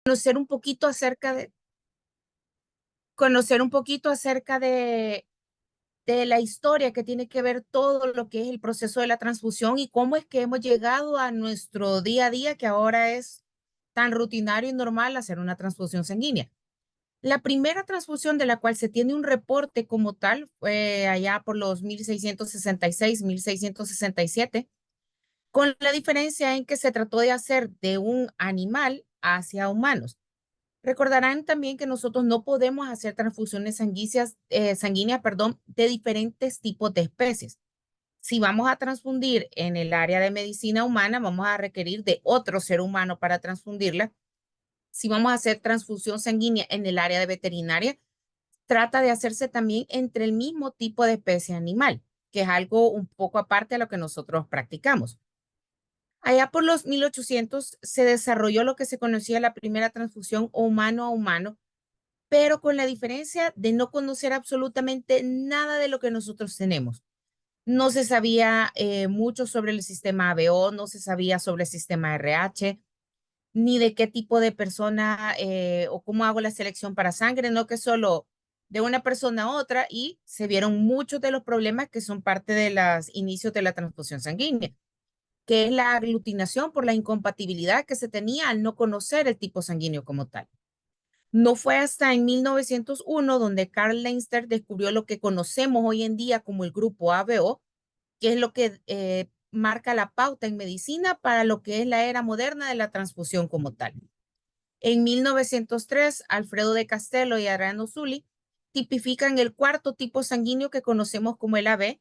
conocer un poquito acerca de, conocer un poquito acerca de la historia que tiene que ver todo lo que es el proceso de la transfusión y cómo es que hemos llegado a nuestro día a día, que ahora es tan rutinario y normal hacer una transfusión sanguínea. La primera transfusión de la cual se tiene un reporte como tal fue allá por los 1666, 1667, con la diferencia en que se trató de hacer de un animal hacia humanos. Recordarán también que nosotros no podemos hacer transfusiones sanguíneas, de diferentes tipos de especies. Si vamos a transfundir en el área de medicina humana, vamos a requerir de otro ser humano para transfundirla. Si vamos a hacer transfusión sanguínea en el área de veterinaria, trata de hacerse también entre el mismo tipo de especie animal, que es algo un poco aparte de lo que nosotros practicamos. Allá por los 1800 se desarrolló lo que se conocía la primera transfusión humano a humano, pero con la diferencia de no conocer absolutamente nada de lo que nosotros tenemos. No se sabía mucho sobre el sistema ABO, no se sabía sobre el sistema RH, ni de qué tipo de persona o cómo hago la selección para sangre, no que solo de una persona a otra, y se vieron muchos de los problemas que son parte de los inicios de la transfusión sanguínea, que es la aglutinación por la incompatibilidad que se tenía al no conocer el tipo sanguíneo como tal. No fue hasta en 1901 donde Karl Leinster descubrió lo que conocemos hoy en día como el grupo ABO, que es lo que marca la pauta en medicina para lo que es la era moderna de la transfusión como tal. En 1903, Alfredo de Castello y Adriano Zulli tipifican el cuarto tipo sanguíneo que conocemos como el AB.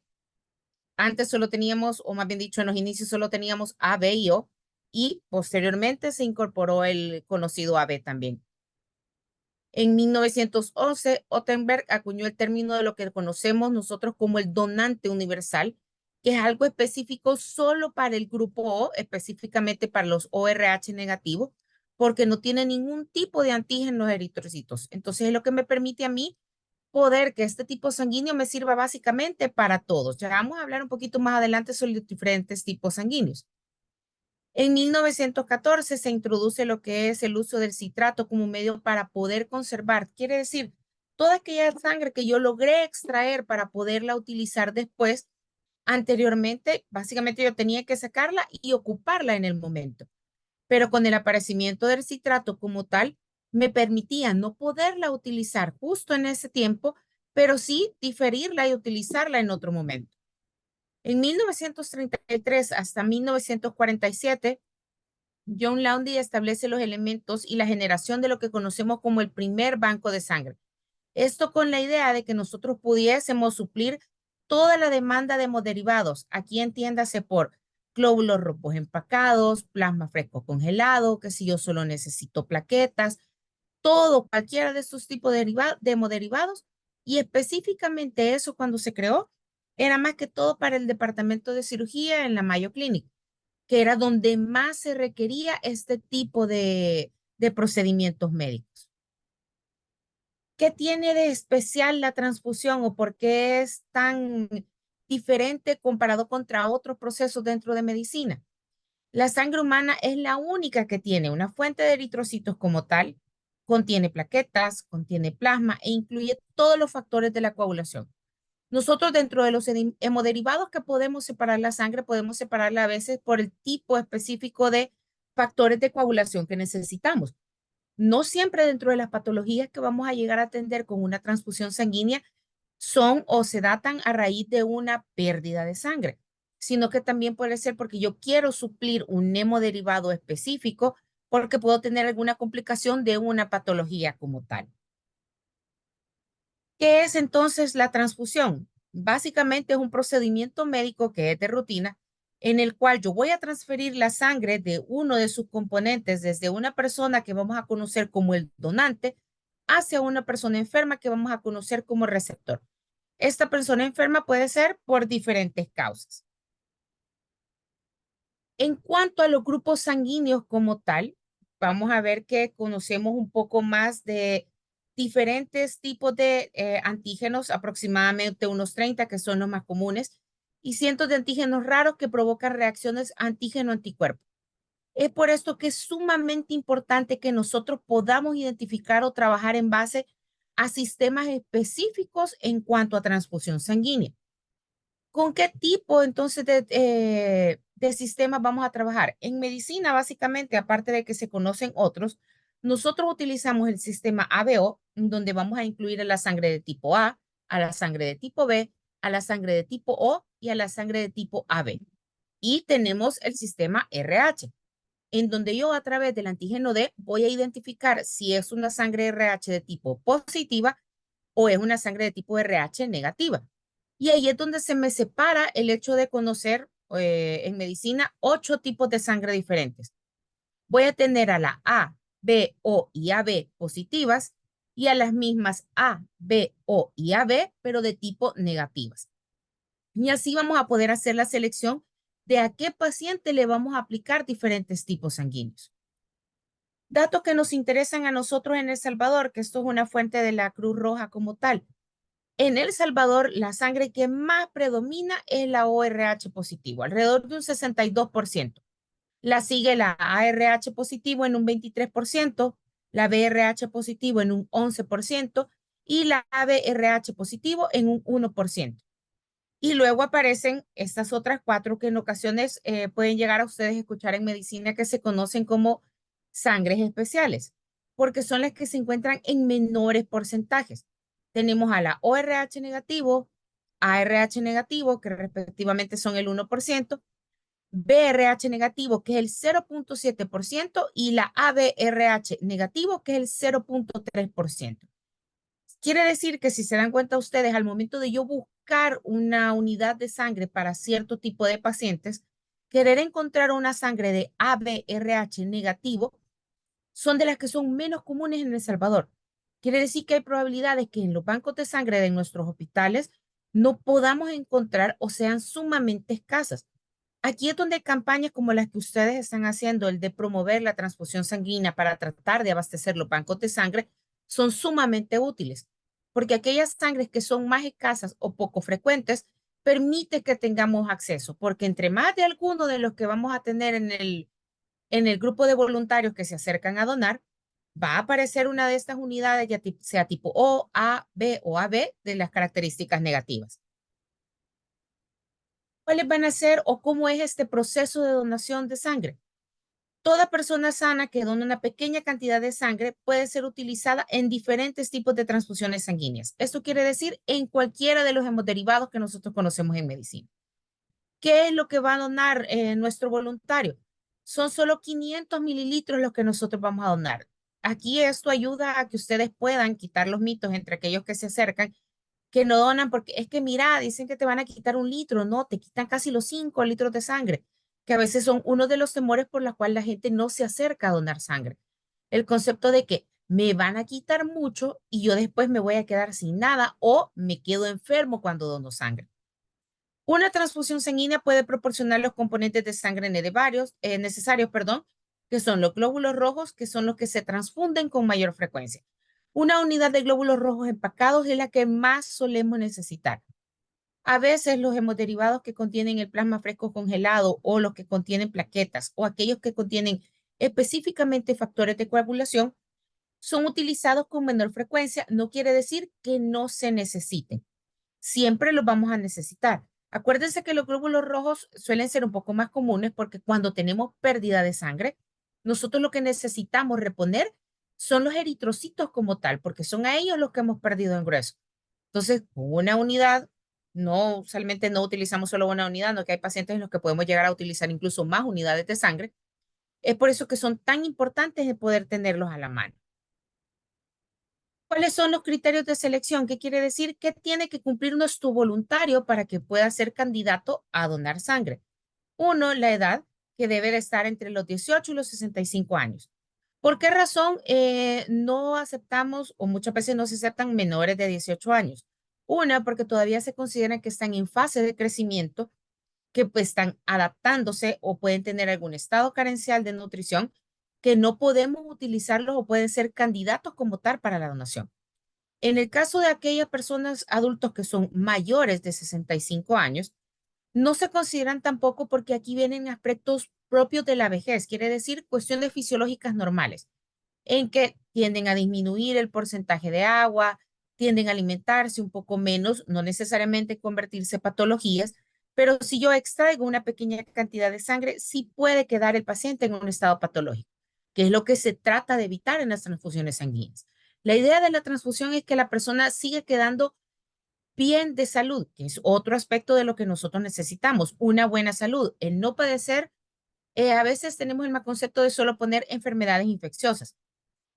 Antes solo teníamos, o más bien dicho, en los inicios solo teníamos AB y O, y posteriormente se incorporó el conocido AB también. En 1911, Ottenberg acuñó el término de lo que conocemos nosotros como el donante universal, que es algo específico solo para el grupo O, específicamente para los ORH negativos, porque no tiene ningún tipo de antígenos eritrocitos. Entonces, es lo que me permite a mí poder que este tipo sanguíneo me sirva básicamente para todos. Ya vamos a hablar un poquito más adelante sobre los diferentes tipos sanguíneos. En 1914 se introduce lo que es el uso del citrato como medio para poder conservar. Quiere decir, toda aquella sangre que yo logré extraer para poderla utilizar después, anteriormente, básicamente yo tenía que sacarla y ocuparla en el momento. Pero con el aparecimiento del citrato como tal, me permitía no poderla utilizar justo en ese tiempo, pero sí diferirla y utilizarla en otro momento. En 1933 hasta 1947, John Laundy establece los elementos y la generación de lo que conocemos como el primer banco de sangre. Esto con la idea de que nosotros pudiésemos suplir toda la demanda de hemoderivados. Aquí entiéndase por glóbulos rojos empacados, plasma fresco congelado, que si yo solo necesito plaquetas, todo, cualquiera de estos tipos de hemoderivados. Y específicamente eso cuando se creó, era más que todo para el departamento de cirugía en la Mayo Clinic, que era donde más se requería este tipo de procedimientos médicos. ¿Qué tiene de especial la transfusión o por qué es tan diferente comparado contra otros procesos dentro de medicina? La sangre humana es la única que tiene una fuente de eritrocitos como tal, contiene plaquetas, contiene plasma e incluye todos los factores de la coagulación. Nosotros dentro de los hemoderivados que podemos separar la sangre, podemos separarla a veces por el tipo específico de factores de coagulación que necesitamos. No siempre dentro de las patologías que vamos a llegar a atender con una transfusión sanguínea son o se datan a raíz de una pérdida de sangre, sino que también puede ser porque yo quiero suplir un hemodiderivado específico porque puedo tener alguna complicación de una patología como tal. ¿Qué es entonces la transfusión? Básicamente es un procedimiento médico que es de rutina en el cual yo voy a transferir la sangre de uno de sus componentes desde una persona que vamos a conocer como el donante hacia una persona enferma que vamos a conocer como receptor. Esta persona enferma puede ser por diferentes causas. En cuanto a los grupos sanguíneos como tal, vamos a ver que conocemos un poco más de diferentes tipos de antígenos, aproximadamente unos 30 que son los más comunes, y cientos de antígenos raros que provocan reacciones antígeno-anticuerpo. Es por esto que es sumamente importante que nosotros podamos identificar o trabajar en base a sistemas específicos en cuanto a transfusión sanguínea. ¿Con qué tipo entonces de sistemas vamos a trabajar? En medicina, básicamente, aparte de que se conocen otros, nosotros utilizamos el sistema ABO, donde vamos a incluir a la sangre de tipo a la sangre de tipo B, a la sangre de tipo O y a la sangre de tipo AB. Y tenemos el sistema RH, en donde yo a través del antígeno D voy a identificar si es una sangre RH de tipo positiva o es una sangre de tipo RH negativa. Y ahí es donde se me separa el hecho de conocer en medicina 8 tipos de sangre diferentes. Voy a tener a la A, B, O y AB positivas y a las mismas A, B, O y AB, pero de tipo negativas. Y así vamos a poder hacer la selección de a qué paciente le vamos a aplicar diferentes tipos sanguíneos. Datos que nos interesan a nosotros en El Salvador, que esto es una fuente de la Cruz Roja como tal. En El Salvador, la sangre que más predomina es la ORH positivo, alrededor de un 62%. La sigue la ARH positivo en un 23%, la BRH positivo en un 11% y la ABRH positivo en un 1%. Y luego aparecen estas otras 4 que en ocasiones pueden llegar a ustedes a escuchar en medicina que se conocen como sangres especiales, porque son las que se encuentran en menores porcentajes. Tenemos a la ORH negativo, ARH negativo, que respectivamente son el 1%, BRH negativo, que es el 0.7%, y la ABRH negativo, que es el 0.3%. Quiere decir que si se dan cuenta ustedes, al momento de yo buscar una unidad de sangre para cierto tipo de pacientes, querer encontrar una sangre de ABRH negativo son de las que son menos comunes en El Salvador. Quiere decir que hay probabilidades que en los bancos de sangre de nuestros hospitales no podamos encontrar o sean sumamente escasas. Aquí es donde campañas como las que ustedes están haciendo, el de promover la transfusión sanguínea para tratar de abastecer los bancos de sangre, son sumamente útiles, porque aquellas sangres que son más escasas o poco frecuentes permite que tengamos acceso, porque entre más de alguno de los que vamos a tener en el grupo de voluntarios que se acercan a donar, va a aparecer una de estas unidades, ya sea tipo O, A, B o AB, de las características negativas. ¿Cuáles van a ser o cómo es este proceso de donación de sangre? Toda persona sana que dona una pequeña cantidad de sangre puede ser utilizada en diferentes tipos de transfusiones sanguíneas. Esto quiere decir en cualquiera de los hemoderivados que nosotros conocemos en medicina. ¿Qué es lo que va a donar nuestro voluntario? Son solo 500 mililitros los que nosotros vamos a donar. Aquí esto ayuda a que ustedes puedan quitar los mitos entre aquellos que se acercan, que no donan, porque es que mira, dicen que te van a quitar 1 litro, no, te quitan casi los 5 litros de sangre, que a veces son uno de los temores por los cuales la gente no se acerca a donar sangre. El concepto de que me van a quitar mucho y yo después me voy a quedar sin nada o me quedo enfermo cuando dono sangre. Una transfusión sanguínea puede proporcionar los componentes de sangre necesarios, perdón, que son los glóbulos rojos, que son los que se transfunden con mayor frecuencia. Una unidad de glóbulos rojos empacados es la que más solemos necesitar. A veces los hemoderivados que contienen el plasma fresco congelado o los que contienen plaquetas o aquellos que contienen específicamente factores de coagulación son utilizados con menor frecuencia. No quiere decir que no se necesiten. Siempre los vamos a necesitar. Acuérdense que los glóbulos rojos suelen ser un poco más comunes porque cuando tenemos pérdida de sangre, nosotros lo que necesitamos reponer son los eritrocitos como tal, porque son a ellos los que hemos perdido en grueso. Entonces, una unidad, no, usualmente no utilizamos solo una unidad, no que hay pacientes en los que podemos llegar a utilizar incluso más unidades de sangre. Es por eso que son tan importantes de poder tenerlos a la mano. ¿Cuáles son los criterios de selección? ¿Qué quiere decir? ¿Qué tiene que cumplir nuestro voluntario para que pueda ser candidato a donar sangre? Uno, la edad, que debe de estar entre los 18 y los 65 años. ¿Por qué razón no aceptamos o muchas veces no se aceptan menores de 18 años? Una, porque todavía se consideran que están en fase de crecimiento, que pues están adaptándose o pueden tener algún estado carencial de nutrición, que no podemos utilizarlos o pueden ser candidatos como tal para la donación. En el caso de aquellas personas adultos que son mayores de 65 años, no se consideran tampoco porque aquí vienen aspectos propios de la vejez, quiere decir cuestiones fisiológicas normales, en que tienden a disminuir el porcentaje de agua, tienden a alimentarse un poco menos, no necesariamente convertirse en patologías, pero si yo extraigo una pequeña cantidad de sangre, sí puede quedar el paciente en un estado patológico, que es lo que se trata de evitar en las transfusiones sanguíneas. La idea de la transfusión es que la persona siga quedando bien de salud, que es otro aspecto de lo que nosotros necesitamos, una buena salud, el no padecer. A veces tenemos el mal concepto de solo poner enfermedades infecciosas.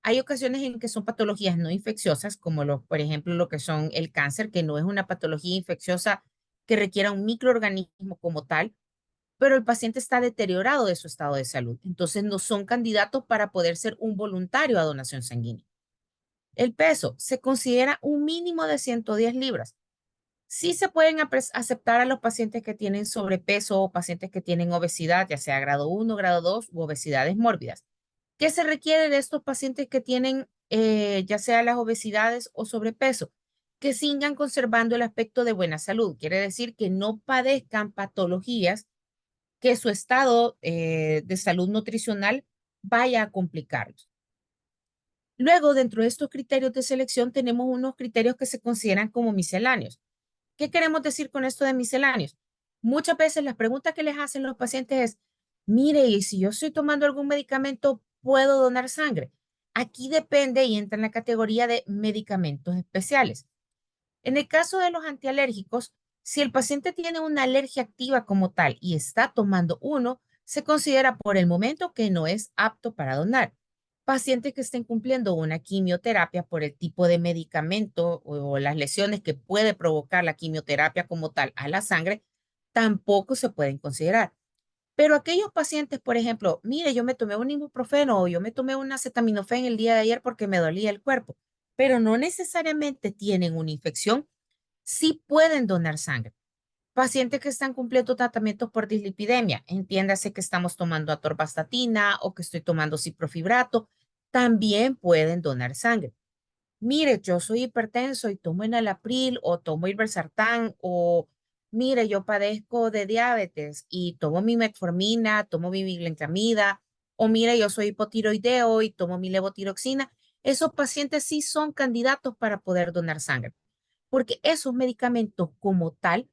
Hay ocasiones en que son patologías no infecciosas, como por ejemplo lo que son el cáncer, que no es una patología infecciosa que requiera un microorganismo como tal, pero el paciente está deteriorado de su estado de salud. Entonces no son candidatos para poder ser un voluntario a donación sanguínea. El peso se considera un mínimo de 110 libras. Sí se pueden aceptar a los pacientes que tienen sobrepeso o pacientes que tienen obesidad, ya sea grado 1, grado 2 u obesidades mórbidas. ¿Qué se requiere de estos pacientes que tienen ya sea las obesidades o sobrepeso? Que sigan conservando el aspecto de buena salud. Quiere decir que no padezcan patologías que su estado de salud nutricional vaya a complicarlos. Luego, dentro de estos criterios de selección, tenemos unos criterios que se consideran como misceláneos. ¿Qué queremos decir con esto de misceláneos? Muchas veces las preguntas que les hacen los pacientes es, mire, y si yo estoy tomando algún medicamento, ¿puedo donar sangre? Aquí depende y entra en la categoría de medicamentos especiales. En el caso de los antialérgicos, si el paciente tiene una alergia activa como tal y está tomando uno, se considera por el momento que no es apto para donar. Pacientes que estén cumpliendo una quimioterapia por el tipo de medicamento o las lesiones que puede provocar la quimioterapia como tal a la sangre, tampoco se pueden considerar. Pero aquellos pacientes, por ejemplo, mire, yo me tomé un ibuprofeno o yo me tomé un acetaminofén el día de ayer porque me dolía el cuerpo, pero no necesariamente tienen una infección, sí pueden donar sangre. Pacientes que están cumpliendo tratamientos por dislipidemia, entiéndase que estamos tomando atorvastatina o que estoy tomando ciprofibrato, también pueden donar sangre. Mire, yo soy hipertenso y tomo enalapril o tomo irbesartán o mire, yo padezco de diabetes y tomo mi metformina, tomo mi biglincamida o mire, yo soy hipotiroideo y tomo mi levotiroxina. Esos pacientes sí son candidatos para poder donar sangre, porque esos medicamentos como tal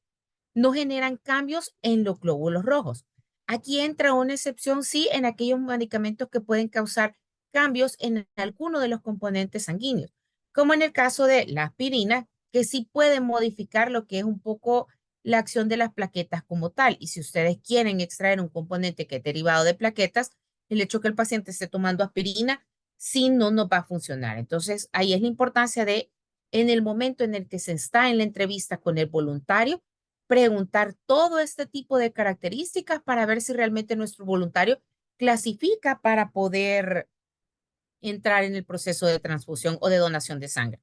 no generan cambios en los glóbulos rojos. Aquí entra una excepción, sí, en aquellos medicamentos que pueden causar cambios en alguno de los componentes sanguíneos, como en el caso de la aspirina, que sí puede modificar lo que es un poco la acción de las plaquetas como tal. Y si ustedes quieren extraer un componente que es derivado de plaquetas, el hecho que el paciente esté tomando aspirina, sí no nos va a funcionar. Entonces, ahí es la importancia de, en el momento en el que se está en la entrevista con el voluntario, preguntar todo este tipo de características para ver si realmente nuestro voluntario clasifica para poder entrar en el proceso de transfusión o de donación de sangre.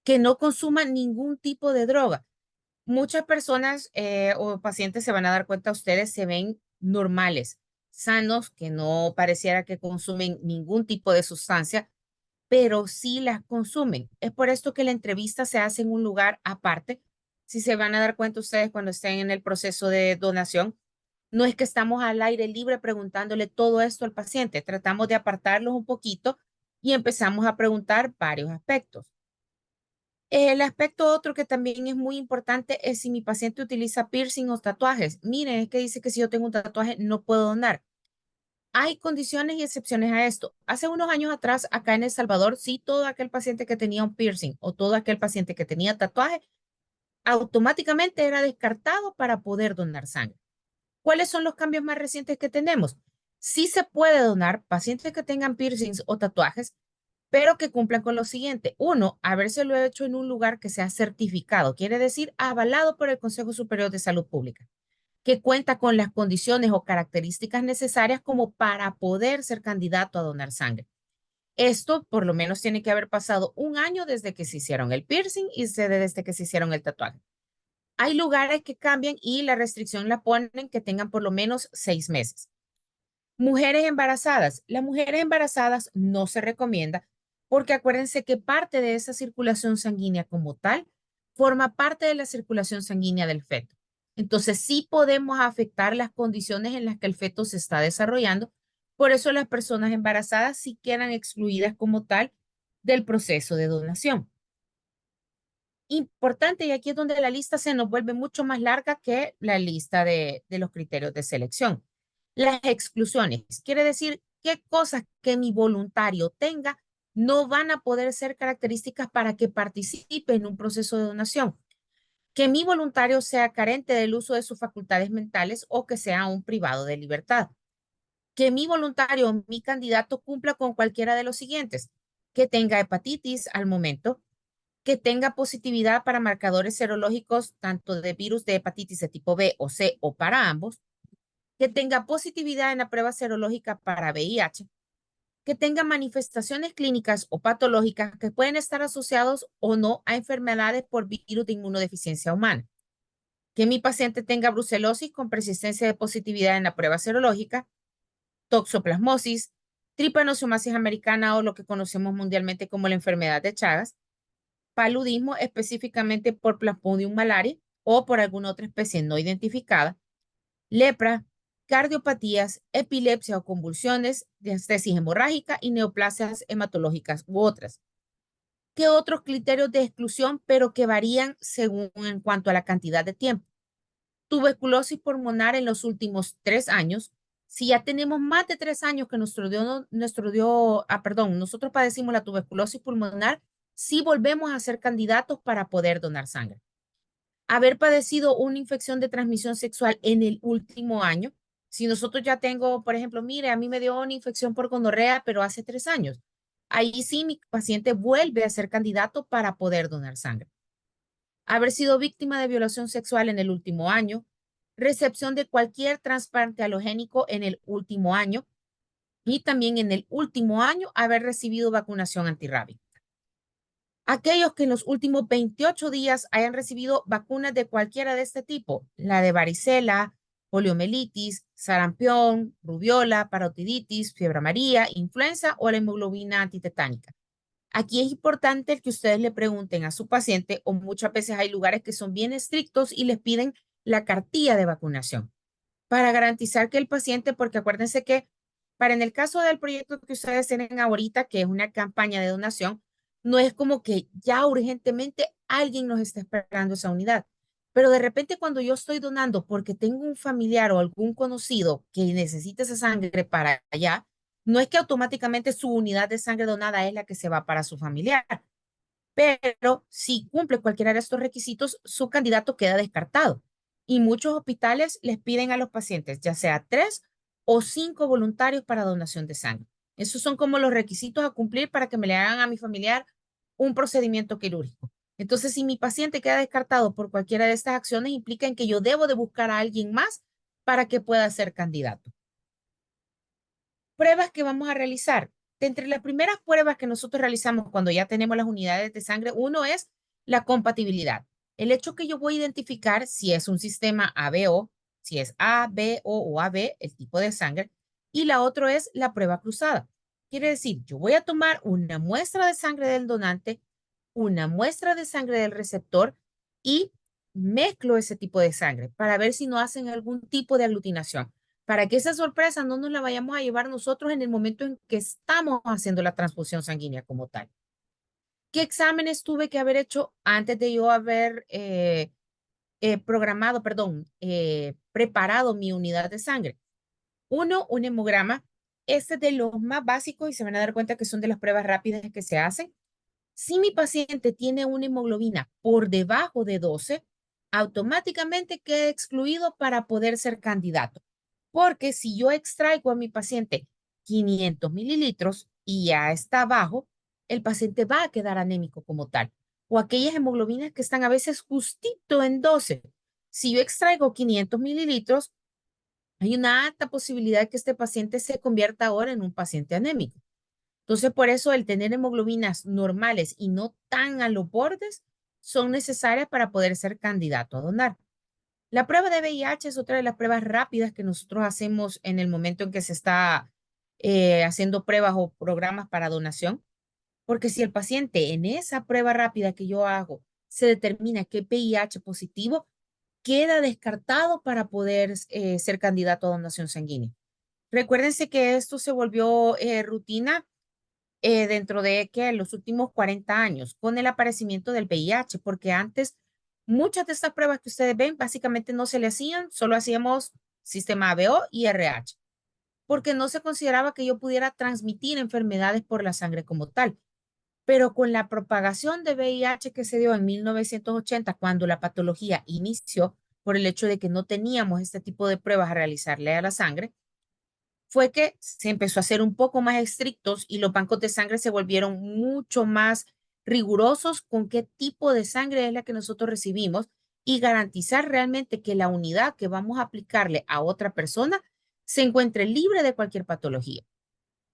Que no consuma ningún tipo de droga. Muchas personas o pacientes se van a dar cuenta, ustedes se ven normales, sanos, que no pareciera que consumen ningún tipo de sustancia, pero sí las consumen. Es por esto que la entrevista se hace en un lugar aparte. Si se van a dar cuenta ustedes cuando estén en el proceso de donación, no es que estamos al aire libre preguntándole todo esto al paciente, tratamos de apartarlos un poquito y empezamos a preguntar varios aspectos. El aspecto otro que también es muy importante es si mi paciente utiliza piercing o tatuajes. Miren, es que dice que si yo tengo un tatuaje no puedo donar. Hay condiciones y excepciones a esto. Hace unos años atrás, acá en El Salvador, sí, todo aquel paciente que tenía un piercing o todo aquel paciente que tenía tatuaje, automáticamente era descartado para poder donar sangre. ¿Cuáles son los cambios más recientes que tenemos? Sí se puede donar pacientes que tengan piercings o tatuajes, pero que cumplan con lo siguiente. Uno, habérselo hecho en un lugar que sea certificado, quiere decir avalado por el Consejo Superior de Salud Pública, que cuenta con las condiciones o características necesarias como para poder ser candidato a donar sangre. Esto por lo menos tiene que haber pasado un año desde que se hicieron el piercing y desde que se hicieron el tatuaje. Hay lugares que cambian y la restricción la ponen que tengan por lo menos 6 meses. Mujeres embarazadas. Las mujeres embarazadas no se recomienda porque acuérdense que parte de esa circulación sanguínea como tal forma parte de la circulación sanguínea del feto. Entonces sí podemos afectar las condiciones en las que el feto se está desarrollando. Por eso las personas embarazadas sí quedan excluidas como tal del proceso de donación. Importante, y aquí es donde la lista se nos vuelve mucho más larga que la lista de los criterios de selección. Las exclusiones, quiere decir qué cosas que mi voluntario tenga no van a poder ser características para que participe en un proceso de donación. Que mi voluntario sea carente del uso de sus facultades mentales o que sea un privado de libertad. Que mi voluntario o mi candidato cumpla con cualquiera de los siguientes. Que tenga hepatitis al momento, que tenga positividad para marcadores serológicos tanto de virus de hepatitis de tipo B o C o para ambos, que tenga positividad en la prueba serológica para VIH, que tenga manifestaciones clínicas o patológicas que pueden estar asociados o no a enfermedades por virus de inmunodeficiencia humana, que mi paciente tenga brucelosis con persistencia de positividad en la prueba serológica, toxoplasmosis, trypanosomiasis americana o lo que conocemos mundialmente como la enfermedad de Chagas, paludismo específicamente por Plasmodium malaria o por alguna otra especie no identificada, lepra, cardiopatías, epilepsia o convulsiones, diastesis hemorrágica y neoplasias hematológicas u otras. ¿Qué otros criterios de exclusión, pero que varían según en cuanto a la cantidad de tiempo? Tuberculosis pulmonar en los últimos 3 años. Si ya tenemos más de 3 años que nosotros padecimos la tuberculosis pulmonar, sí volvemos a ser candidatos para poder donar sangre. Haber padecido una infección de transmisión sexual en el último año. Si nosotros ya tengo, por ejemplo, mire, a mí me dio una infección por gonorrea, pero hace 3 años. Ahí sí mi paciente vuelve a ser candidato para poder donar sangre. Haber sido víctima de violación sexual en el último año, recepción de cualquier trasplante halogénico en el último año y también en el último año haber recibido vacunación antirrábica. Aquellos que en los últimos 28 días hayan recibido vacunas de cualquiera de este tipo, la de varicela, poliomielitis, sarampión, rubiola, parotiditis, fiebre amarilla, influenza o la hemoglobina antitetánica. Aquí es importante que ustedes le pregunten a su paciente, o muchas veces hay lugares que son bien estrictos y les piden la cartilla de vacunación para garantizar que el paciente, porque acuérdense que para en el caso del proyecto que ustedes tienen ahorita, que es una campaña de donación, no es como que ya urgentemente alguien nos está esperando esa unidad. Pero de repente cuando yo estoy donando porque tengo un familiar o algún conocido que necesita esa sangre para allá, no es que automáticamente su unidad de sangre donada es la que se va para su familiar, pero si cumple cualquiera de estos requisitos, su candidato queda descartado. Y muchos hospitales les piden a los pacientes, ya sea 3 o 5 voluntarios para donación de sangre. Esos son como los requisitos a cumplir para que me le hagan a mi familiar un procedimiento quirúrgico. Entonces, si mi paciente queda descartado por cualquiera de estas acciones, implica en que yo debo de buscar a alguien más para que pueda ser candidato. Pruebas que vamos a realizar. De entre las primeras pruebas que nosotros realizamos cuando ya tenemos las unidades de sangre, uno es la compatibilidad. El hecho que yo voy a identificar si es un sistema ABO, si es A, B, O AB, el tipo de sangre, y la otra es la prueba cruzada. Quiere decir, yo voy a tomar una muestra de sangre del donante, una muestra de sangre del receptor y mezclo ese tipo de sangre para ver si no hacen algún tipo de aglutinación, para que esa sorpresa no nos la vayamos a llevar nosotros en el momento en que estamos haciendo la transfusión sanguínea como tal. ¿Qué exámenes tuve que haber hecho antes de yo haber preparado mi unidad de sangre? Uno, un hemograma. Este es de los más básicos y se van a dar cuenta que son de las pruebas rápidas que se hacen. Si mi paciente tiene una hemoglobina por debajo de 12, automáticamente queda excluido para poder ser candidato. Porque si yo extraigo a mi paciente 500 mililitros y ya está bajo, el paciente va a quedar anémico como tal. O aquellas hemoglobinas que están a veces justito en 12. Si yo extraigo 500 mililitros, hay una alta posibilidad de que este paciente se convierta ahora en un paciente anémico. Entonces, por eso el tener hemoglobinas normales y no tan a los bordes son necesarias para poder ser candidato a donar. La prueba de VIH es otra de las pruebas rápidas que nosotros hacemos en el momento en que se está haciendo pruebas o programas para donación, porque si el paciente en esa prueba rápida que yo hago se determina que es VIH positivo, queda descartado para poder ser candidato a donación sanguínea. Recuérdense que esto se volvió rutina dentro de que los últimos 40 años con el aparecimiento del VIH, porque antes muchas de estas pruebas que ustedes ven básicamente no se le hacían, solo hacíamos sistema ABO y RH, porque no se consideraba que yo pudiera transmitir enfermedades por la sangre como tal. Pero con la propagación de VIH que se dio en 1980, cuando la patología inició, por el hecho de que no teníamos este tipo de pruebas a realizarle a la sangre, fue que se empezó a ser un poco más estrictos y los bancos de sangre se volvieron mucho más rigurosos con qué tipo de sangre es la que nosotros recibimos y garantizar realmente que la unidad que vamos a aplicarle a otra persona se encuentre libre de cualquier patología.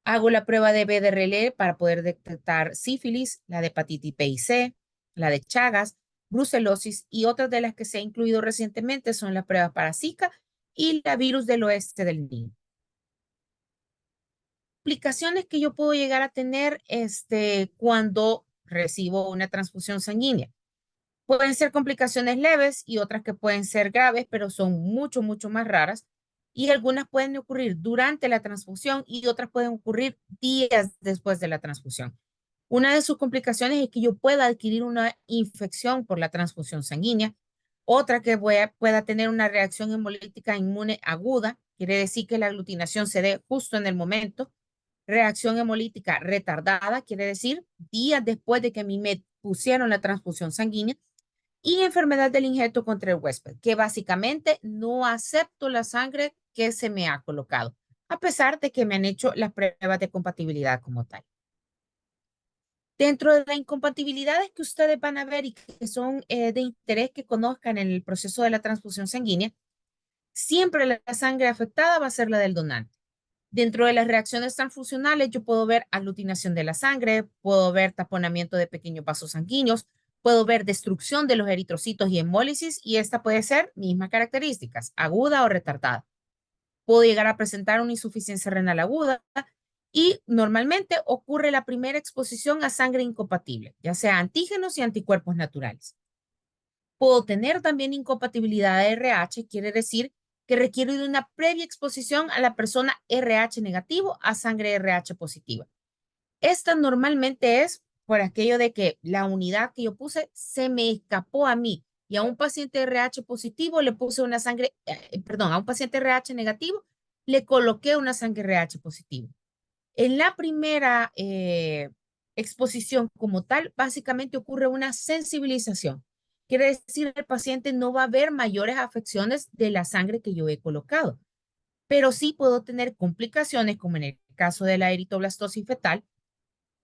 Hago la prueba de BDRL para poder detectar sífilis, la de hepatitis B y C, la de Chagas, brucelosis y otras de las que se ha incluido recientemente son las pruebas para Zika y la virus del oeste del Nilo. Complicaciones que yo puedo llegar a tener cuando recibo una transfusión sanguínea. Pueden ser complicaciones leves y otras que pueden ser graves, pero son mucho, mucho más raras. Y algunas pueden ocurrir durante la transfusión y otras pueden ocurrir días después de la transfusión. Una de sus complicaciones es que yo pueda adquirir una infección por la transfusión sanguínea. Otra que pueda tener una reacción hemolítica inmune aguda, quiere decir que la aglutinación se dé justo en el momento. Reacción hemolítica retardada, quiere decir días después de que a mí me pusieron la transfusión sanguínea. Y enfermedad del injerto contra el huésped, que básicamente no acepto la sangre que se me ha colocado, a pesar de que me han hecho las pruebas de compatibilidad como tal. Dentro de las incompatibilidades que ustedes van a ver y que son de interés que conozcan en el proceso de la transfusión sanguínea, siempre la sangre afectada va a ser la del donante. Dentro de las reacciones transfusionales, yo puedo ver aglutinación de la sangre, puedo ver taponamiento de pequeños vasos sanguíneos, puedo ver destrucción de los eritrocitos y hemólisis, y esta puede ser mismas características, aguda o retardada. Puedo llegar a presentar una insuficiencia renal aguda y normalmente ocurre la primera exposición a sangre incompatible, ya sea antígenos y anticuerpos naturales. Puedo tener también incompatibilidad de RH, quiere decir que requiere de una previa exposición a la persona RH negativo a sangre RH positiva. Esta normalmente es por aquello de que la unidad que yo puse se me escapó a mí y a un paciente RH positivo le puse una sangre, perdón, a un paciente RH negativo le coloqué una sangre RH positiva. En la primera exposición como tal, básicamente ocurre una sensibilización. Quiere decir que el paciente no va a ver mayores afecciones de la sangre que yo he colocado, pero sí puedo tener complicaciones como en el caso de la eritoblastosis fetal,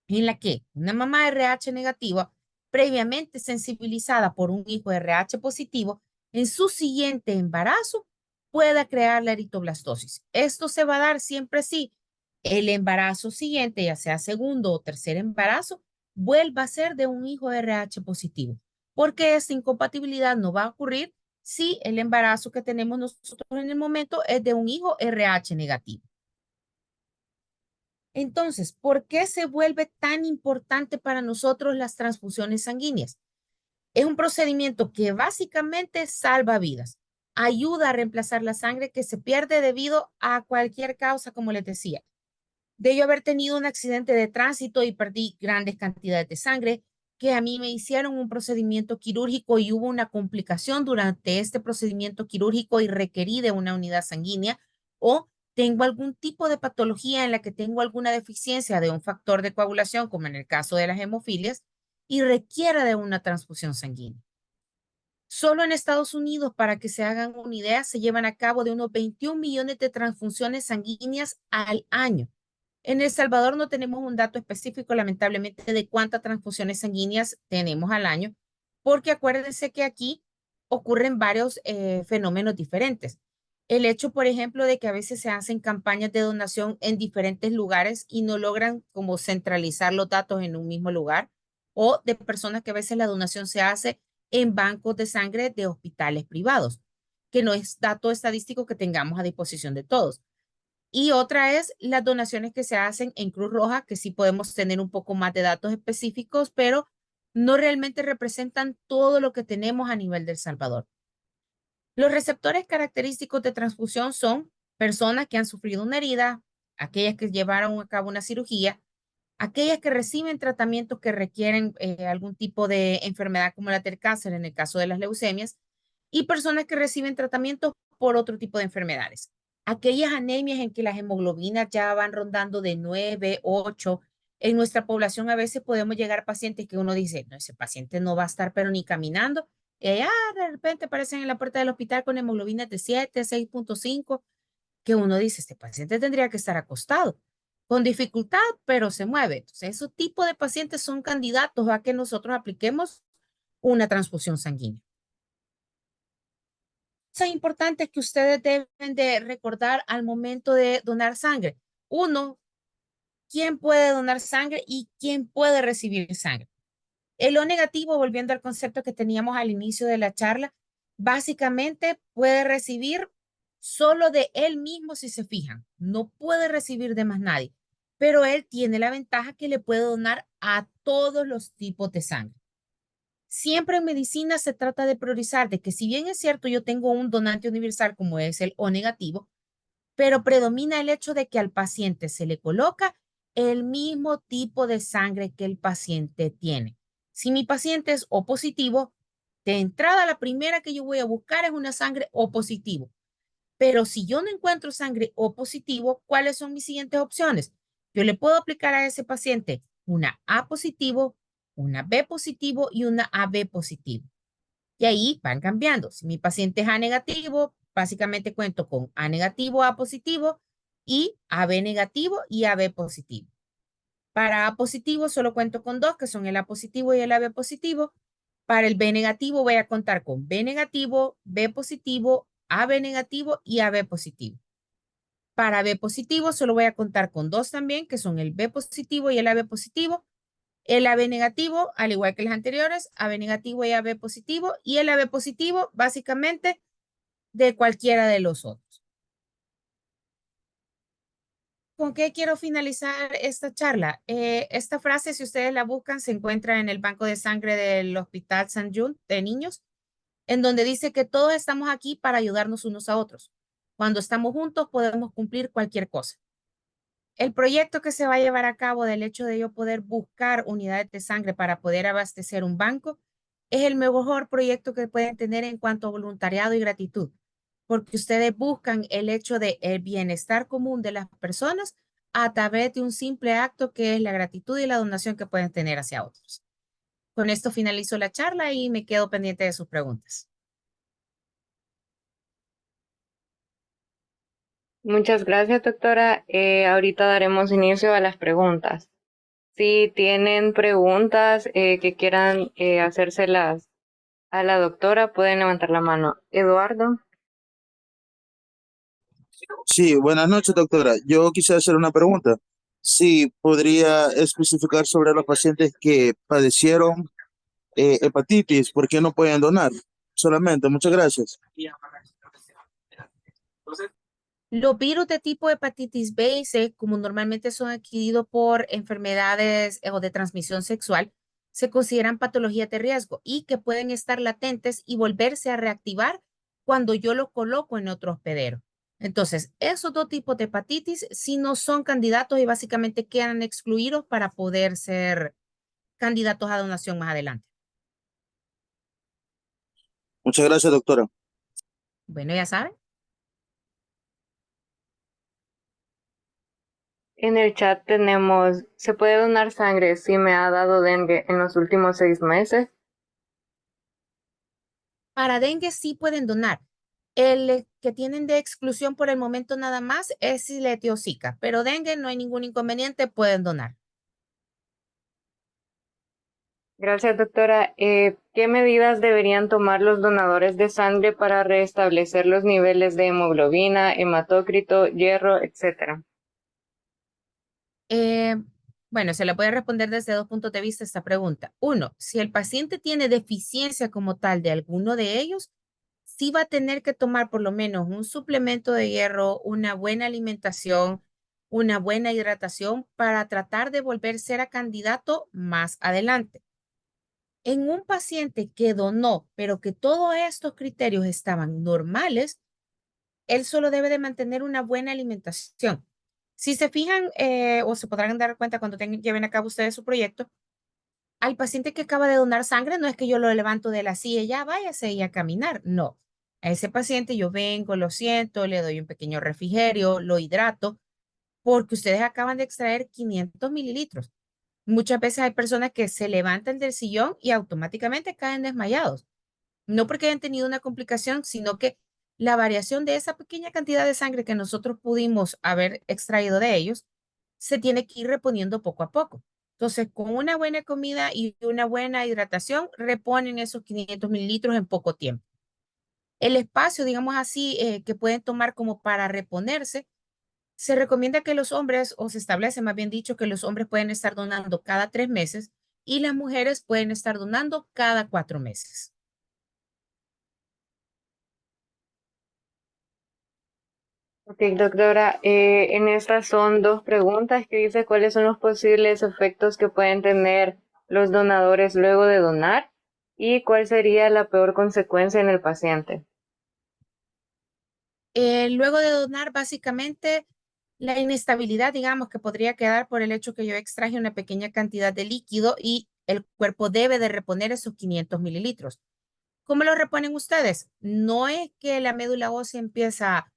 en la que una mamá RH negativa, previamente sensibilizada por un hijo RH positivo, en su siguiente embarazo pueda crear la eritoblastosis. Esto se va a dar siempre si el embarazo siguiente, ya sea segundo o tercer embarazo, vuelva a ser de un hijo RH positivo, porque esta incompatibilidad no va a ocurrir si el embarazo que tenemos nosotros en el momento es de un hijo RH negativo. Entonces, ¿por qué se vuelve tan importante para nosotros las transfusiones sanguíneas? Es un procedimiento que básicamente salva vidas, ayuda a reemplazar la sangre que se pierde debido a cualquier causa, como les decía. De yo haber tenido un accidente de tránsito y perdí grandes cantidades de sangre, que a mí me hicieron un procedimiento quirúrgico y hubo una complicación durante este procedimiento quirúrgico y requerí de una unidad sanguínea, o tengo algún tipo de patología en la que tengo alguna deficiencia de un factor de coagulación, como en el caso de las hemofilias, y requiera de una transfusión sanguínea. Solo en Estados Unidos, para que se hagan una idea, se llevan a cabo de unos 21 millones de transfusiones sanguíneas al año. En El Salvador no tenemos un dato específico, lamentablemente, de cuántas transfusiones sanguíneas tenemos al año, porque acuérdense que aquí ocurren varios fenómenos diferentes. El hecho, por ejemplo, de que a veces se hacen campañas de donación en diferentes lugares y no logran como centralizar los datos en un mismo lugar, o de personas que a veces la donación se hace en bancos de sangre de hospitales privados, que no es dato estadístico que tengamos a disposición de todos. Y otra es las donaciones que se hacen en Cruz Roja, que sí podemos tener un poco más de datos específicos, pero no realmente representan todo lo que tenemos a nivel del Salvador. Los receptores característicos de transfusión son personas que han sufrido una herida, aquellas que llevaron a cabo una cirugía, aquellas que reciben tratamientos que requieren algún tipo de enfermedad como la del cáncer en el caso de las leucemias, y personas que reciben tratamientos por otro tipo de enfermedades. Aquellas anemias en que las hemoglobinas ya van rondando de 9, 8. En nuestra población a veces podemos llegar a pacientes que uno dice, no, ese paciente no va a estar pero ni caminando. De repente aparecen en la puerta del hospital con hemoglobinas de 7, 6.5, que uno dice, este paciente tendría que estar acostado, con dificultad, pero se mueve. Entonces, esos tipos de pacientes son candidatos a que nosotros apliquemos una transfusión sanguínea. Cosas importantes que ustedes deben de recordar al momento de donar sangre. Uno, quién puede donar sangre y quién puede recibir sangre. El O negativo, volviendo al concepto que teníamos al inicio de la charla, básicamente puede recibir solo de él mismo si se fijan. No puede recibir de más nadie, pero él tiene la ventaja que le puede donar a todos los tipos de sangre. Siempre en medicina se trata de priorizar de que si bien es cierto yo tengo un donante universal como es el O negativo, pero predomina el hecho de que al paciente se le coloca el mismo tipo de sangre que el paciente tiene. Si mi paciente es O positivo, de entrada la primera que yo voy a buscar es una sangre O positivo. Pero si yo no encuentro sangre O positivo, ¿cuáles son mis siguientes opciones? Yo le puedo aplicar a ese paciente una A positivo, una B positivo y una AB positivo. Y ahí van cambiando. Si mi paciente es A negativo, básicamente cuento con A negativo, A positivo y AB negativo y AB positivo. Para A positivo solo cuento con dos, que son el A positivo y el AB positivo. Para el B negativo voy a contar con B negativo, B positivo, AB negativo y AB positivo. Para B positivo solo voy a contar con dos también, que son el B positivo y el AB positivo. El AB negativo, al igual que los anteriores, AB negativo y AB positivo, y el AB positivo, básicamente, de cualquiera de los otros. ¿Con qué quiero finalizar esta charla? Esta frase, si ustedes la buscan, se encuentra en el banco de sangre del Hospital San Jude de niños, en donde dice que todos estamos aquí para ayudarnos unos a otros. Cuando estamos juntos podemos cumplir cualquier cosa. El proyecto que se va a llevar a cabo del hecho de yo poder buscar unidades de sangre para poder abastecer un banco es el mejor proyecto que pueden tener en cuanto a voluntariado y gratitud, porque ustedes buscan el hecho de el bienestar común de las personas a través de un simple acto que es la gratitud y la donación que pueden tener hacia otros. Con esto finalizo la charla y me quedo pendiente de sus preguntas. Muchas gracias, doctora. Ahorita daremos inicio a las preguntas. Si tienen preguntas que quieran hacérselas a la doctora, pueden levantar la mano. Eduardo. Sí, buenas noches, doctora. Yo quisiera hacer una pregunta. Sí, podría especificar sobre los pacientes que padecieron hepatitis, ¿por qué no pueden donar? Solamente, muchas gracias. Los virus de tipo hepatitis B y C, como normalmente son adquiridos por enfermedades o de transmisión sexual, se consideran patologías de riesgo y que pueden estar latentes y volverse a reactivar cuando yo lo coloco en otro hospedero. Entonces, esos dos tipos de hepatitis sí no son candidatos y básicamente quedan excluidos para poder ser candidatos a donación más adelante. Muchas gracias, doctora. Bueno, ya saben. En el chat tenemos, ¿se puede donar sangre si me ha dado dengue en los últimos 6 meses? Para dengue sí pueden donar. El que tienen de exclusión por el momento nada más es si le dio Zika, pero dengue no hay ningún inconveniente, pueden donar. Gracias, doctora. ¿Qué medidas deberían tomar los donadores de sangre para restablecer los niveles de hemoglobina, hematócrito, hierro, etcétera? Eh, bueno, se le puede responder desde dos puntos de vista esta pregunta. Uno, si el paciente tiene deficiencia como tal de alguno de ellos, sí va a tener que tomar por lo menos un suplemento de hierro, una buena alimentación, una buena hidratación para tratar de volver a ser a candidato más adelante. En un paciente que donó, pero que todos estos criterios estaban normales, él solo debe de mantener una buena alimentación. Si se fijan, o se podrán dar cuenta cuando lleven a cabo ustedes su proyecto, al paciente que acaba de donar sangre, no es que yo lo levanto de la silla y ya váyase y a caminar, no. A ese paciente yo vengo, lo siento, le doy un pequeño refrigerio, lo hidrato, porque ustedes acaban de extraer 500 mililitros. Muchas veces hay personas que se levantan del sillón y automáticamente caen desmayados. No porque hayan tenido una complicación, sino que la variación de esa pequeña cantidad de sangre que nosotros pudimos haber extraído de ellos se tiene que ir reponiendo poco a poco. Entonces, con una buena comida y una buena hidratación, reponen esos 500 mililitros en poco tiempo. El espacio, digamos así, que pueden tomar como para reponerse, se recomienda que los hombres, o se establece más bien dicho, que los hombres pueden estar donando cada 3 meses y las mujeres pueden estar donando cada 4 meses. Ok, doctora, en estas son dos preguntas que dice cuáles son los posibles efectos que pueden tener los donadores luego de donar y cuál sería la peor consecuencia en el paciente. Luego de donar, básicamente, la inestabilidad, digamos, que podría quedar por el hecho que yo extraje una pequeña cantidad de líquido y el cuerpo debe de reponer esos 500 mililitros. ¿Cómo lo reponen ustedes? No es que la médula ósea empieza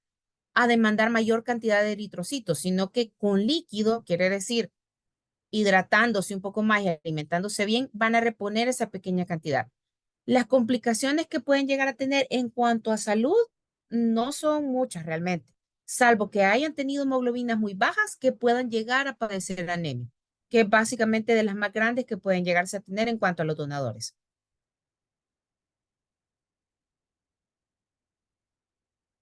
a demandar mayor cantidad de eritrocitos, sino que con líquido, quiere decir hidratándose un poco más y alimentándose bien, van a reponer esa pequeña cantidad. Las complicaciones que pueden llegar a tener en cuanto a salud no son muchas realmente, salvo que hayan tenido hemoglobinas muy bajas que puedan llegar a padecer anemia, que es básicamente de las más grandes que pueden llegarse a tener en cuanto a los donadores.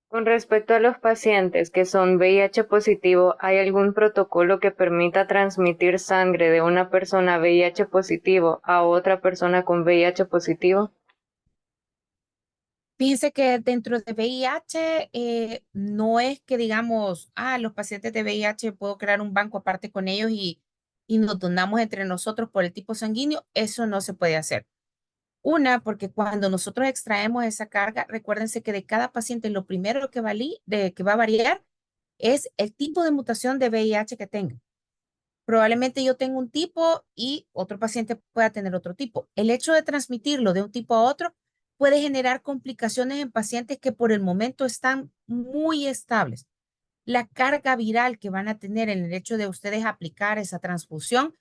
Con respecto a los pacientes que son VIH positivo, ¿hay algún protocolo que permita transmitir sangre de una persona VIH positivo a otra persona con VIH positivo? Fíjense que dentro de VIH no es que digamos, los pacientes de VIH puedo crear un banco aparte con ellos y nos donamos entre nosotros por el tipo sanguíneo. Eso no se puede hacer. Una, porque cuando nosotros extraemos esa carga, recuérdense que de cada paciente lo primero que va a variar es el tipo de mutación de VIH que tenga. Probablemente yo tenga un tipo y otro paciente pueda tener otro tipo. El hecho de transmitirlo de un tipo a otro puede generar complicaciones en pacientes que por el momento están muy estables. La carga viral que van a tener en el hecho de ustedes aplicar esa transfusión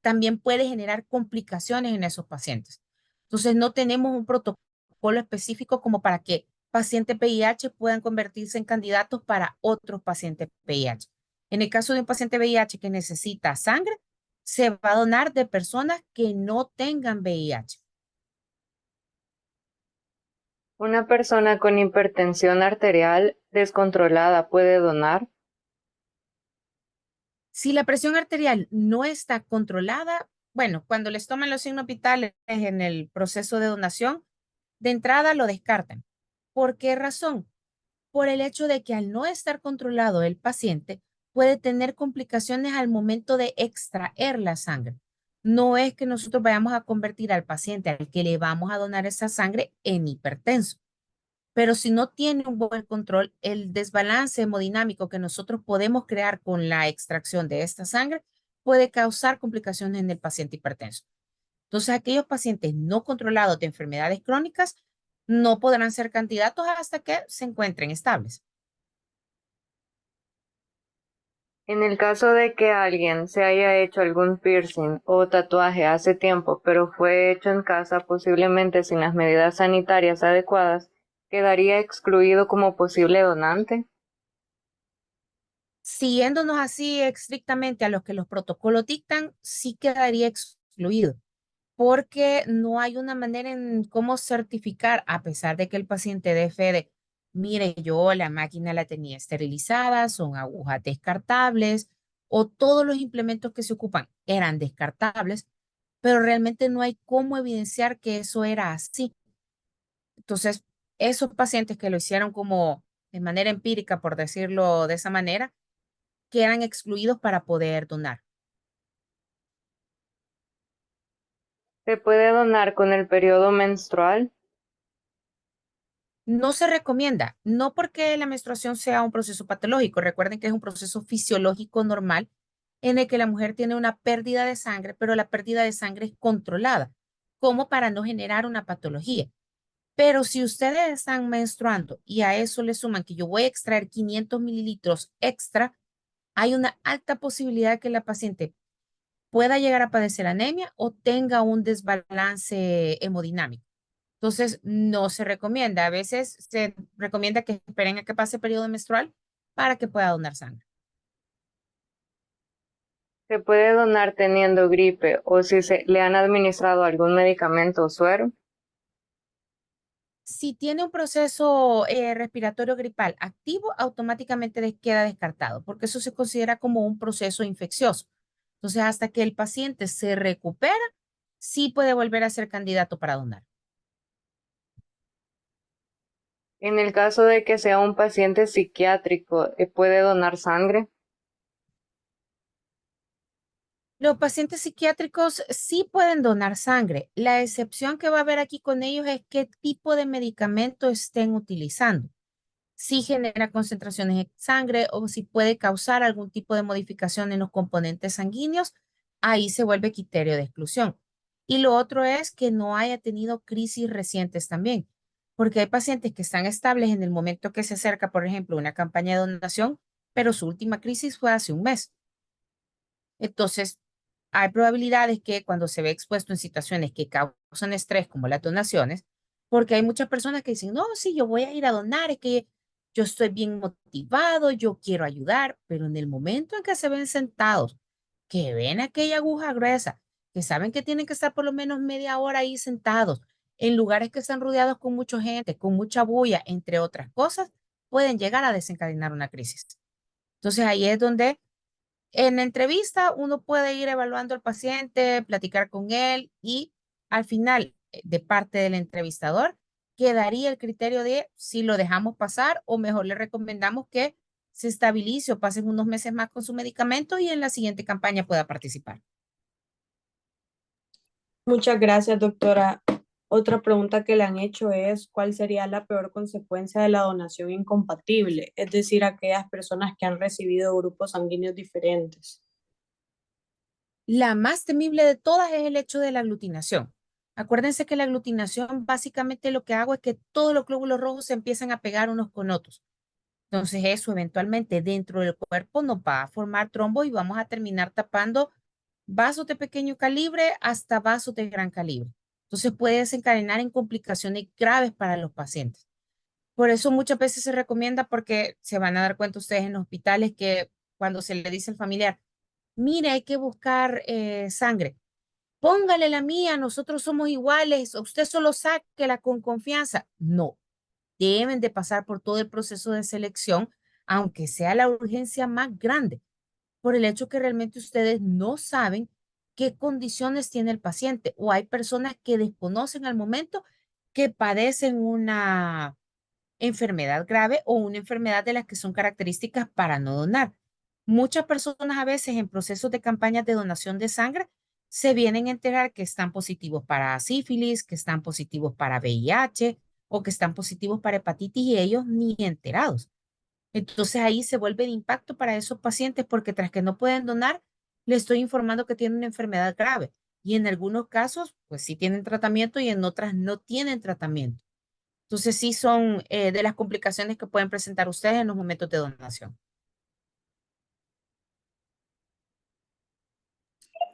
también puede generar complicaciones en esos pacientes. Entonces, no tenemos un protocolo específico como para que pacientes VIH puedan convertirse en candidatos para otros pacientes VIH. En el caso de un paciente VIH que necesita sangre, se va a donar de personas que no tengan VIH. ¿Una persona con hipertensión arterial descontrolada puede donar? Si la presión arterial no está controlada, bueno, cuando les toman los signos vitales en el proceso de donación, de entrada lo descartan. ¿Por qué razón? Por el hecho de que al no estar controlado el paciente puede tener complicaciones al momento de extraer la sangre. No es que nosotros vayamos a convertir al paciente al que le vamos a donar esa sangre en hipertenso, pero si no tiene un buen control, el desbalance hemodinámico que nosotros podemos crear con la extracción de esta sangre puede causar complicaciones en el paciente hipertenso. Entonces, aquellos pacientes no controlados de enfermedades crónicas no podrán ser candidatos hasta que se encuentren estables. En el caso de que alguien se haya hecho algún piercing o tatuaje hace tiempo, pero fue hecho en casa, posiblemente sin las medidas sanitarias adecuadas, ¿quedaría excluido como posible donante? Siguiéndonos así estrictamente a lo que los protocolos dictan, sí quedaría excluido, porque no hay una manera en cómo certificar, a pesar de que el paciente dé fe de, mire, yo la máquina la tenía esterilizada, son agujas descartables, o todos los implementos que se ocupan eran descartables, pero realmente no hay cómo evidenciar que eso era así. Entonces, esos pacientes que lo hicieron como de manera empírica, por decirlo de esa manera, quedan excluidos para poder donar. ¿Se puede donar con el periodo menstrual? No se recomienda, no porque la menstruación sea un proceso patológico. Recuerden que es un proceso fisiológico normal en el que la mujer tiene una pérdida de sangre, pero la pérdida de sangre es controlada, como para no generar una patología. Pero si ustedes están menstruando y a eso le suman que yo voy a extraer 500 mililitros extra, hay una alta posibilidad que la paciente pueda llegar a padecer anemia o tenga un desbalance hemodinámico. Entonces, no se recomienda. A veces se recomienda que esperen a que pase el periodo menstrual para que pueda donar sangre. ¿Se puede donar teniendo gripe o si se le han administrado algún medicamento o suero? Si tiene un proceso respiratorio gripal activo, automáticamente queda descartado, porque eso se considera como un proceso infeccioso. Entonces, hasta que el paciente se recupera, sí puede volver a ser candidato para donar. En el caso de que sea un paciente psiquiátrico, ¿puede donar sangre? Los pacientes psiquiátricos sí pueden donar sangre. La excepción que va a haber aquí con ellos es qué tipo de medicamento estén utilizando. Si genera concentraciones en sangre o si puede causar algún tipo de modificación en los componentes sanguíneos, ahí se vuelve criterio de exclusión. Y lo otro es que no haya tenido crisis recientes también, porque hay pacientes que están estables en el momento que se acerca, por ejemplo, una campaña de donación, pero su última crisis fue hace un mes. Entonces, hay probabilidades que cuando se ve expuesto en situaciones que causan estrés, como las donaciones, porque hay muchas personas que dicen, no, sí, yo voy a ir a donar, es que yo estoy bien motivado, yo quiero ayudar, pero en el momento en que se ven sentados, que ven aquella aguja gruesa, que saben que tienen que estar por lo menos media hora ahí sentados, en lugares que están rodeados con mucha gente, con mucha bulla, entre otras cosas, pueden llegar a desencadenar una crisis. Entonces ahí es donde en la entrevista uno puede ir evaluando al paciente, platicar con él y al final, de parte del entrevistador, quedaría el criterio de si lo dejamos pasar o mejor le recomendamos que se estabilice o pasen unos meses más con su medicamento y en la siguiente campaña pueda participar. Muchas gracias, doctora. Otra pregunta que le han hecho es, ¿cuál sería la peor consecuencia de la donación incompatible? Es decir, aquellas personas que han recibido grupos sanguíneos diferentes. La más temible de todas es el hecho de la aglutinación. Acuérdense que la aglutinación básicamente lo que hago es que todos los glóbulos rojos se empiezan a pegar unos con otros. Entonces eso eventualmente dentro del cuerpo nos va a formar trombo y vamos a terminar tapando vasos de pequeño calibre hasta vasos de gran calibre. Entonces puede desencadenar en complicaciones graves para los pacientes. Por eso muchas veces se recomienda porque se van a dar cuenta ustedes en los hospitales que cuando se le dice al familiar, mire, hay que buscar sangre. Póngale la mía, nosotros somos iguales, usted solo sáquela con confianza. No, deben de pasar por todo el proceso de selección, aunque sea la urgencia más grande, por el hecho que realmente ustedes no saben qué condiciones tiene el paciente o hay personas que desconocen al momento que padecen una enfermedad grave o una enfermedad de las que son características para no donar. Muchas personas a veces en procesos de campañas de donación de sangre se vienen a enterar que están positivos para sífilis, que están positivos para VIH o que están positivos para hepatitis y ellos ni enterados. Entonces ahí se vuelve de impacto para esos pacientes porque tras que no pueden donar, le estoy informando que tienen una enfermedad grave y en algunos casos pues sí tienen tratamiento y en otras no tienen tratamiento. Entonces sí son de las complicaciones que pueden presentar ustedes en los momentos de donación.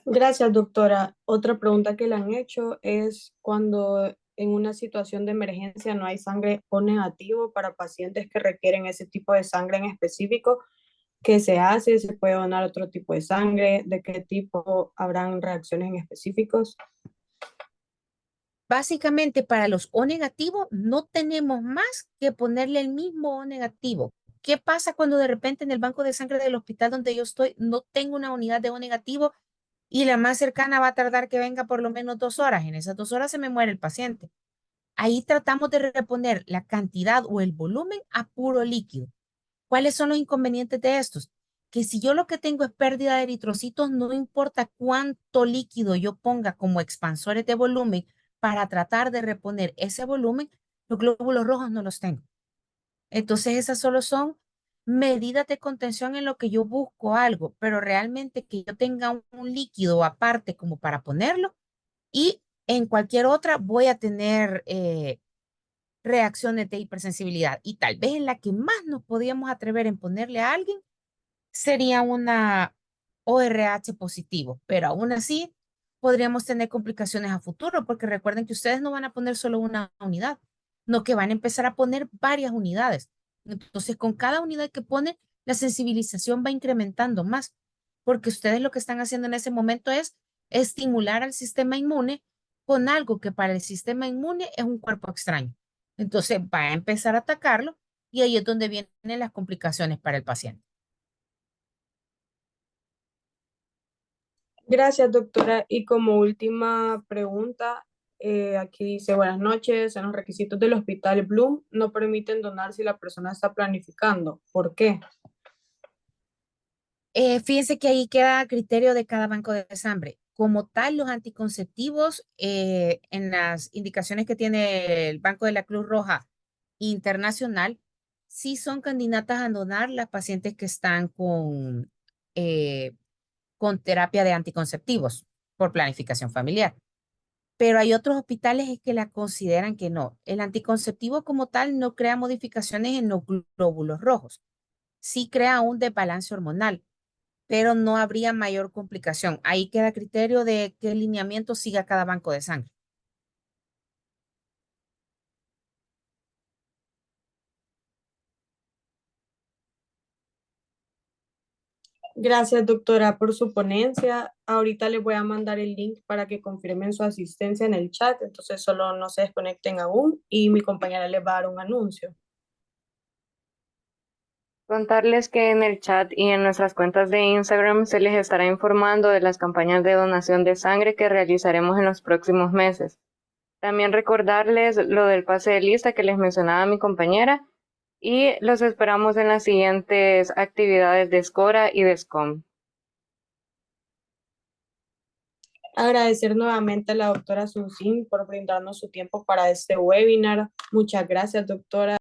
Gracias, doctora. Otra pregunta que le han hecho es cuando en una situación de emergencia no hay sangre O negativo para pacientes que requieren ese tipo de sangre en específico, ¿qué se hace? ¿Se puede donar otro tipo de sangre? ¿De qué tipo habrán reacciones en específicos? Básicamente para los O negativos no tenemos más que ponerle el mismo O negativo. ¿Qué pasa cuando de repente en el banco de sangre del hospital donde yo estoy no tengo una unidad de O negativo y la más cercana va a tardar que venga por lo menos 2 horas? En esas 2 horas se me muere el paciente. Ahí tratamos de reponer la cantidad o el volumen a puro líquido. ¿Cuáles son los inconvenientes de estos? que si yo lo que tengo es pérdida de eritrocitos, no importa cuánto líquido yo ponga como expansores de volumen para tratar de reponer ese volumen, los glóbulos rojos no los tengo. Entonces esas solo son medidas de contención en lo que yo busco algo, pero realmente que yo tenga un líquido aparte como para ponerlo y en cualquier otra voy a tener reacciones de hipersensibilidad. Y tal vez en la que más nos podíamos atrever en ponerle a alguien sería una ORH positivo, pero aún así podríamos tener complicaciones a futuro, porque recuerden que ustedes no van a poner solo una unidad, no que van a empezar a poner varias unidades. Entonces, con cada unidad que ponen, la sensibilización va incrementando más, porque ustedes lo que están haciendo en ese momento es estimular al sistema inmune con algo que para el sistema inmune es un cuerpo extraño. Entonces, va a empezar a atacarlo y ahí es donde vienen las complicaciones para el paciente. Gracias, doctora. Y como última pregunta, aquí dice, buenas noches, en los requisitos del Hospital Bloom no permiten donar si la persona está planificando. ¿Por qué? Fíjense que ahí queda a criterio de cada banco de sangre. Como tal, los anticonceptivos, en las indicaciones que tiene el Banco de la Cruz Roja Internacional, sí son candidatas a donar las pacientes que están eh, con terapia de anticonceptivos por planificación familiar. Pero hay otros hospitales que la consideran que no. El anticonceptivo como tal no crea modificaciones en los glóbulos rojos. Sí crea un desbalance hormonal, pero no habría mayor complicación. Ahí queda a criterio de qué lineamiento siga cada banco de sangre. Gracias, doctora, por su ponencia. Ahorita les voy a mandar el link para que confirmen su asistencia en el chat, entonces solo no se desconecten aún y mi compañera les va a dar un anuncio. Contarles que en el chat y en nuestras cuentas de Instagram se les estará informando de las campañas de donación de sangre que realizaremos en los próximos meses. También recordarles lo del pase de lista que les mencionaba mi compañera y los esperamos en las siguientes actividades de SCORA y de SCOM. Agradecer nuevamente a la doctora Sunsin por brindarnos su tiempo para este webinar. Muchas gracias, doctora.